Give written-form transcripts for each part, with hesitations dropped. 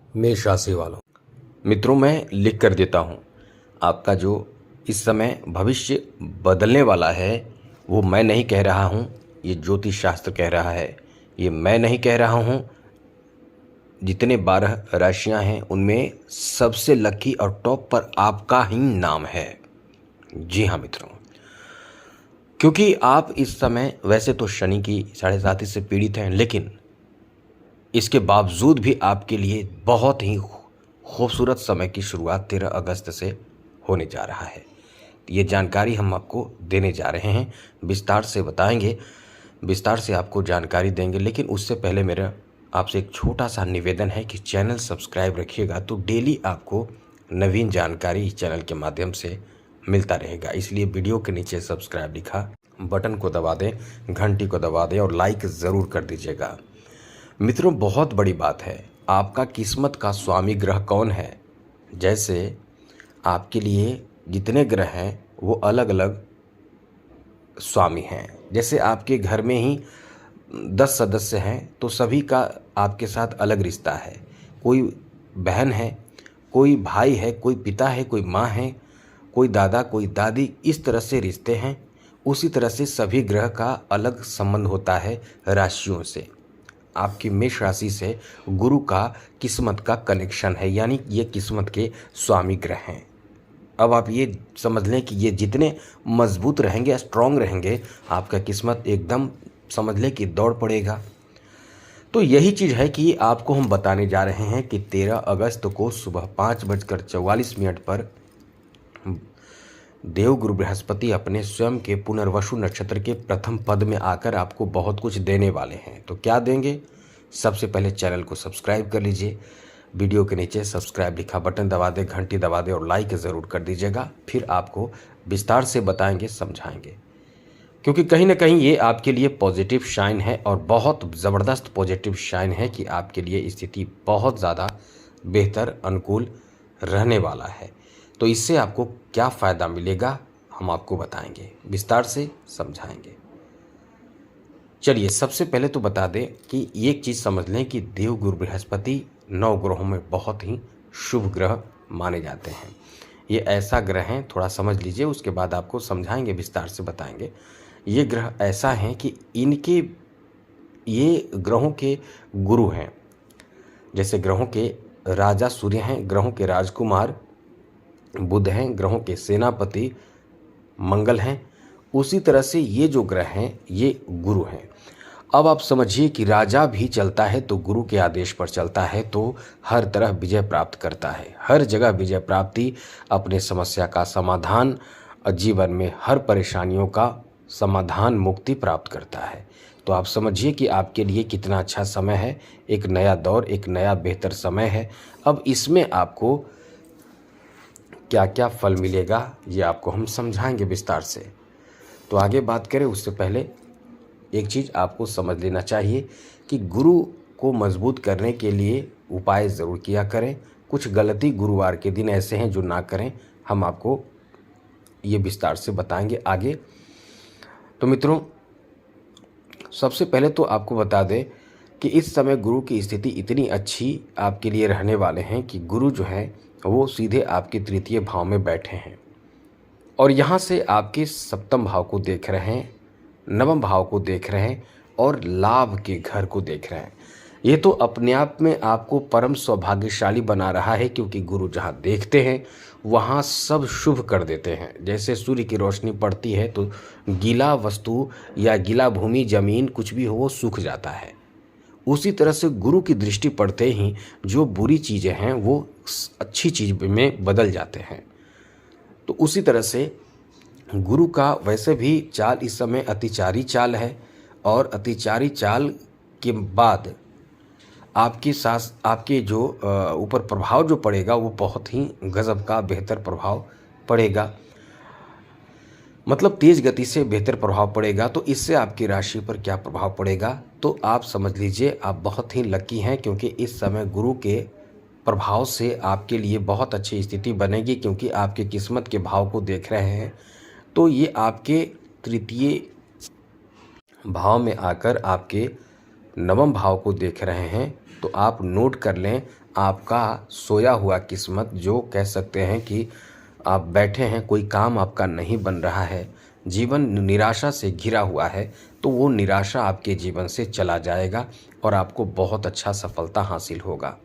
मेष राशि वालों। मित्रों, मैं लिख कर देता हूँ, आपका जो इस समय भविष्य बदलने वाला है वो मैं नहीं कह रहा हूँ, ये ज्योतिष शास्त्र कह रहा है। ये मैं नहीं कह रहा हूँ। जितने 12 राशियाँ हैं उनमें सबसे लकी और टॉप पर आपका ही नाम है। जी हाँ मित्रों, क्योंकि आप इस समय वैसे तो शनि की 7.5 से पीड़ित हैं, लेकिन इसके बावजूद भी आपके लिए बहुत ही खूबसूरत समय की शुरुआत 13 अगस्त से होने जा रहा है। ये जानकारी हम आपको देने जा रहे हैं, विस्तार से बताएंगे, विस्तार से आपको जानकारी देंगे। लेकिन उससे पहले मेरा आपसे एक छोटा सा निवेदन है कि चैनल सब्सक्राइब रखिएगा, तो डेली आपको नवीन जानकारी इस चैनल के माध्यम से मिलता रहेगा। इसलिए वीडियो के नीचे सब्सक्राइब लिखा बटन को दबा दें, घंटी को दबा दें और लाइक ज़रूर कर दीजिएगा। मित्रों, बहुत बड़ी बात है, आपका किस्मत का स्वामी ग्रह कौन है। जैसे आपके लिए जितने ग्रह हैं वो अलग अलग स्वामी हैं। जैसे आपके घर में ही 10 सदस्य हैं तो सभी का आपके साथ अलग रिश्ता है। कोई बहन है, कोई भाई है, कोई पिता है, कोई माँ है, कोई दादा, कोई दादी, इस तरह से रिश्ते हैं। उसी तरह से सभी ग्रह का अलग संबंध होता है राशियों से। आपकी मेष राशि से गुरु का किस्मत का कनेक्शन है, यानी ये किस्मत के स्वामी ग्रह हैं। अब आप ये समझ लें कि ये जितने मजबूत रहेंगे, स्ट्रांग रहेंगे, आपका किस्मत एकदम समझ लें कि दौड़ पड़ेगा। तो यही चीज़ है कि आपको हम बताने जा रहे हैं कि 13 अगस्त को सुबह 5:44 पर देवगुरु बृहस्पति अपने स्वयं के पुनर्वसु नक्षत्र के प्रथम पद में आकर आपको बहुत कुछ देने वाले हैं। तो क्या देंगे? सबसे पहले चैनल को सब्सक्राइब कर लीजिए, वीडियो के नीचे सब्सक्राइब लिखा बटन दबा दें, घंटी दबा दें और लाइक ज़रूर कर दीजिएगा। फिर आपको विस्तार से बताएंगे, समझाएंगे, क्योंकि कहीं ना कहीं ये आपके लिए पॉजिटिव शाइन है और बहुत ज़बरदस्त पॉजिटिव शाइन है कि आपके लिए स्थिति बहुत ज़्यादा बेहतर, अनुकूल रहने वाला है। तो इससे आपको क्या फ़ायदा मिलेगा हम आपको बताएंगे, विस्तार से समझाएंगे। चलिए, सबसे पहले तो बता दें कि एक चीज़ समझ लें कि देवगुरु बृहस्पति 9 ग्रहों में बहुत ही शुभ ग्रह माने जाते हैं। ये ऐसा ग्रह हैं, थोड़ा समझ लीजिए, उसके बाद आपको समझाएंगे, विस्तार से बताएंगे। ये ग्रह ऐसा हैं कि ये ग्रहों के गुरु हैं। जैसे ग्रहों के राजा सूर्य हैं, ग्रहों के राजकुमार बुध हैं, ग्रहों के सेनापति मंगल हैं, उसी तरह से ये जो ग्रह हैं ये गुरु हैं। अब आप समझिए कि राजा भी चलता है तो गुरु के आदेश पर चलता है, तो हर तरह विजय प्राप्त करता है, हर जगह विजय प्राप्ति, अपने समस्या का समाधान, जीवन में हर परेशानियों का समाधान, मुक्ति प्राप्त करता है। तो आप समझिए कि आपके लिए कितना अच्छा समय है, एक नया दौर, एक नया बेहतर समय है। अब इसमें आपको क्या क्या फल मिलेगा ये आपको हम समझाएंगे विस्तार से। तो आगे बात करें उससे पहले एक चीज़ आपको समझ लेना चाहिए कि गुरु को मजबूत करने के लिए उपाय ज़रूर किया करें। कुछ गलती गुरुवार के दिन ऐसे हैं जो ना करें, हम आपको ये विस्तार से बताएंगे आगे। तो मित्रों, सबसे पहले तो आपको बता दें कि इस समय गुरु की स्थिति इतनी अच्छी आपके लिए रहने वाले हैं कि गुरु जो है वो सीधे आपके तृतीय भाव में बैठे हैं और यहाँ से आपके सप्तम भाव को देख रहे हैं, नवम भाव को देख रहे हैं और लाभ के घर को देख रहे हैं। ये तो अपने आप में आपको परम सौभाग्यशाली बना रहा है, क्योंकि गुरु जहाँ देखते हैं वहाँ सब शुभ कर देते हैं। जैसे सूर्य की रोशनी पड़ती है तो गीला वस्तु या गीला भूमि, जमीन, कुछ भी हो वो सूख जाता है। उसी तरह से गुरु की दृष्टि पड़ते ही जो बुरी चीज़ें हैं वो अच्छी चीज़ में बदल जाते हैं। तो उसी तरह से गुरु का वैसे भी चाल इस समय अतिचारी चाल है, और अतिचारी चाल के बाद आपके जो ऊपर प्रभाव जो पड़ेगा वो बहुत ही गजब का बेहतर प्रभाव पड़ेगा, मतलब तेज गति से बेहतर प्रभाव पड़ेगा। तो इससे आपकी राशि पर क्या प्रभाव पड़ेगा तो आप समझ लीजिए, आप बहुत ही लकी हैं, क्योंकि इस समय गुरु के प्रभाव से आपके लिए बहुत अच्छी स्थिति बनेगी, क्योंकि आपके किस्मत के भाव को देख रहे हैं। तो ये आपके तृतीय भाव में आकर आपके नवम भाव को देख रहे हैं। तो आप नोट कर लें, आपका सोया हुआ किस्मत, जो कह सकते हैं कि आप बैठे हैं, कोई काम आपका नहीं बन रहा है, जीवन निराशा से घिरा हुआ है, तो वो निराशा आपके जीवन से चला जाएगा और आपको बहुत अच्छा सफलता हासिल होगा।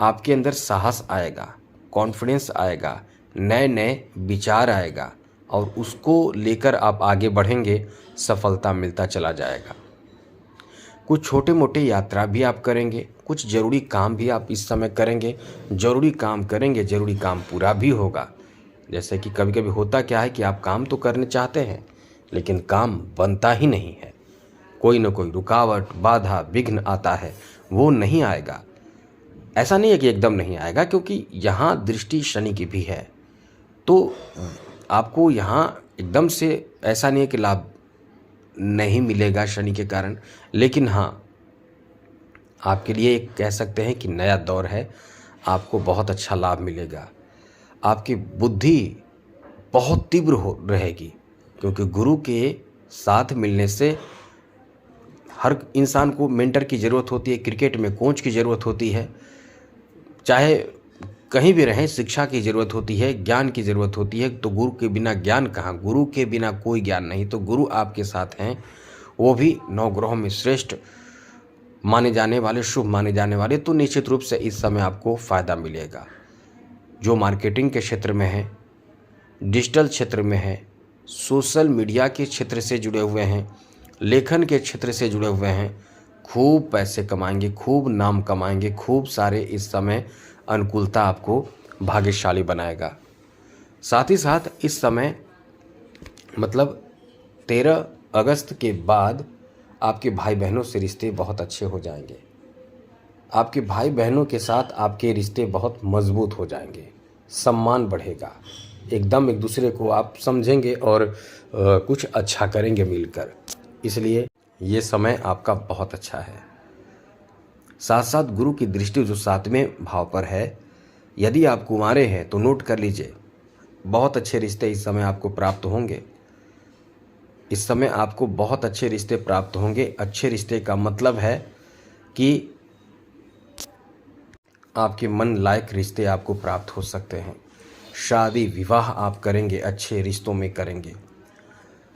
आपके अंदर साहस आएगा, कॉन्फिडेंस आएगा, नए नए विचार आएगा और उसको लेकर आप आगे बढ़ेंगे, सफलता मिलता चला जाएगा। कुछ छोटे मोटे यात्रा भी आप करेंगे, कुछ ज़रूरी काम भी आप इस समय करेंगे। ज़रूरी काम करेंगे, ज़रूरी काम पूरा भी होगा। जैसे कि कभी कभी होता क्या है कि आप काम तो करने चाहते हैं लेकिन काम बनता ही नहीं है, कोई ना कोई रुकावट, बाधा, विघ्न आता है, वो नहीं आएगा। ऐसा नहीं है कि एकदम नहीं आएगा, क्योंकि यहाँ दृष्टि शनि की भी है, तो आपको यहाँ एकदम से ऐसा नहीं है कि लाभ नहीं मिलेगा शनि के कारण। लेकिन हाँ, आपके लिए एक कह सकते हैं कि नया दौर है, आपको बहुत अच्छा लाभ मिलेगा। आपकी बुद्धि बहुत तीव्र हो रहेगी, क्योंकि गुरु के साथ मिलने से हर इंसान को मेंटर की ज़रूरत होती है, क्रिकेट में कोच की ज़रूरत होती है, चाहे कहीं भी रहें शिक्षा की ज़रूरत होती है, ज्ञान की ज़रूरत होती है। तो गुरु के बिना ज्ञान कहाँ, गुरु के बिना कोई ज्ञान नहीं। तो गुरु आपके साथ हैं, वो भी 9 ग्रहों में श्रेष्ठ माने जाने वाले, शुभ माने जाने वाले, तो निश्चित रूप से इस समय आपको फ़ायदा मिलेगा। जो मार्केटिंग के क्षेत्र में है, डिजिटल क्षेत्र में है, सोशल मीडिया के क्षेत्र से जुड़े हुए हैं, लेखन के क्षेत्र से जुड़े हुए हैं, खूब पैसे कमाएंगे, खूब नाम कमाएंगे, खूब सारे इस समय अनुकूलता आपको भाग्यशाली बनाएगा। साथ ही साथ इस समय मतलब 13 अगस्त के बाद आपके भाई बहनों से रिश्ते बहुत अच्छे हो जाएंगे। आपके भाई बहनों के साथ आपके रिश्ते बहुत मजबूत हो जाएंगे, सम्मान बढ़ेगा, एकदम एक दूसरे को आप समझेंगे और कुछ अच्छा करेंगे मिलकर। इसलिए ये समय आपका बहुत अच्छा है। साथ साथ गुरु की दृष्टि जो 7वें भाव पर है, यदि आप कुंवारे हैं तो नोट कर लीजिए, बहुत अच्छे रिश्ते इस समय आपको प्राप्त होंगे। इस समय आपको बहुत अच्छे रिश्ते प्राप्त होंगे। अच्छे रिश्ते का मतलब है कि आपके मन लायक रिश्ते आपको प्राप्त हो सकते हैं। शादी विवाह आप करेंगे, अच्छे रिश्तों में करेंगे।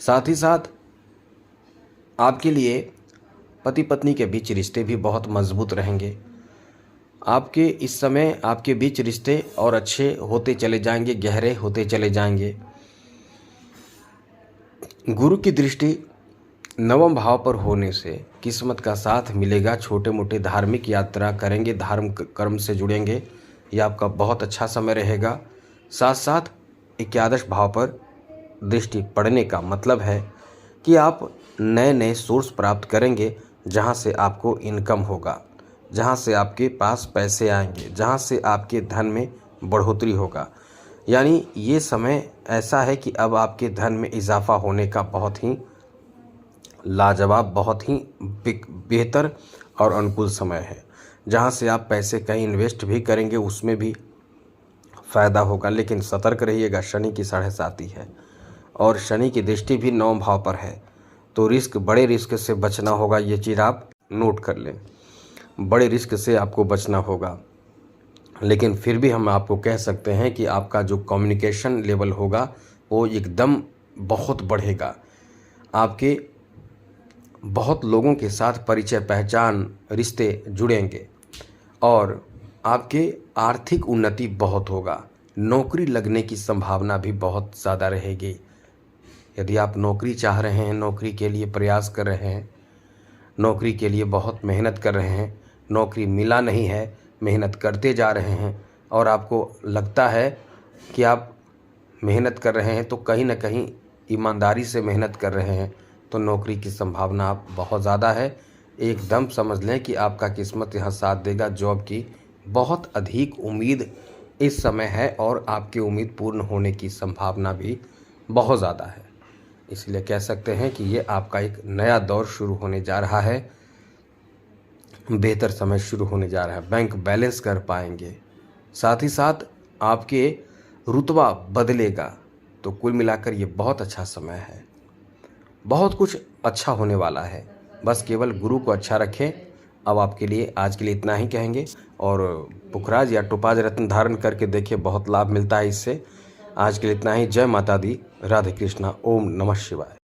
साथ ही साथ आपके लिए पति पत्नी के बीच रिश्ते भी बहुत मजबूत रहेंगे। आपके इस समय आपके बीच रिश्ते और अच्छे होते चले जाएंगे, गहरे होते चले जाएंगे। गुरु की दृष्टि 9वें भाव पर होने से किस्मत का साथ मिलेगा। छोटे मोटे धार्मिक यात्रा करेंगे, धर्म कर्म से जुड़ेंगे, ये आपका बहुत अच्छा समय रहेगा। साथ साथ 11 भाव पर दृष्टि पड़ने का मतलब है कि आप नए नए सोर्स प्राप्त करेंगे, जहाँ से आपको इनकम होगा, जहाँ से आपके पास पैसे आएंगे, जहाँ से आपके धन में बढ़ोतरी होगा। यानी ये समय ऐसा है कि अब आपके धन में इजाफा होने का बहुत ही लाजवाब, बहुत ही बेहतर और अनुकूल समय है। जहाँ से आप पैसे कहीं इन्वेस्ट भी करेंगे उसमें भी फ़ायदा होगा। लेकिन सतर्क रहिएगा, शनि की 7.5 है और शनि की दृष्टि भी 9 भाव पर है, तो रिस्क, बड़े रिस्क से बचना होगा। ये चीज़ आप नोट कर लें, बड़े रिस्क से आपको बचना होगा। लेकिन फिर भी हम आपको कह सकते हैं कि आपका जो कम्युनिकेशन लेवल होगा वो एकदम बहुत बढ़ेगा। आपके बहुत लोगों के साथ परिचय, पहचान, रिश्ते जुड़ेंगे और आपके आर्थिक उन्नति बहुत होगा। नौकरी लगने की संभावना भी बहुत ज़्यादा रहेगी। यदि आप नौकरी चाह रहे हैं, नौकरी के लिए प्रयास कर रहे हैं, नौकरी के लिए बहुत मेहनत कर रहे हैं, नौकरी मिला नहीं है, मेहनत करते जा रहे हैं और आपको लगता है कि आप मेहनत कर रहे हैं तो कहीं ना कहीं ईमानदारी से मेहनत कर रहे हैं, तो नौकरी की संभावना आप बहुत ज़्यादा है। एकदम समझ लें कि आपका किस्मत यहाँ साथ देगा। जॉब की बहुत अधिक उम्मीद इस समय है और आपकी उम्मीद पूर्ण होने की संभावना भी बहुत ज़्यादा है। इसलिए कह सकते हैं कि ये आपका एक नया दौर शुरू होने जा रहा है, बेहतर समय शुरू होने जा रहा है। बैंक बैलेंस कर पाएंगे, साथ ही साथ आपके रुतबा बदलेगा। तो कुल मिलाकर ये बहुत अच्छा समय है, बहुत कुछ अच्छा होने वाला है। बस केवल गुरु को अच्छा रखें अब आपके लिए आज के लिए इतना ही कहेंगे। और पुखराज या टोपाज रत्न धारण करके देखिए, बहुत लाभ मिलता है इससे। आज के लिए इतना ही। जय माता दी। राधे कृष्णा। ओम नमः शिवाय।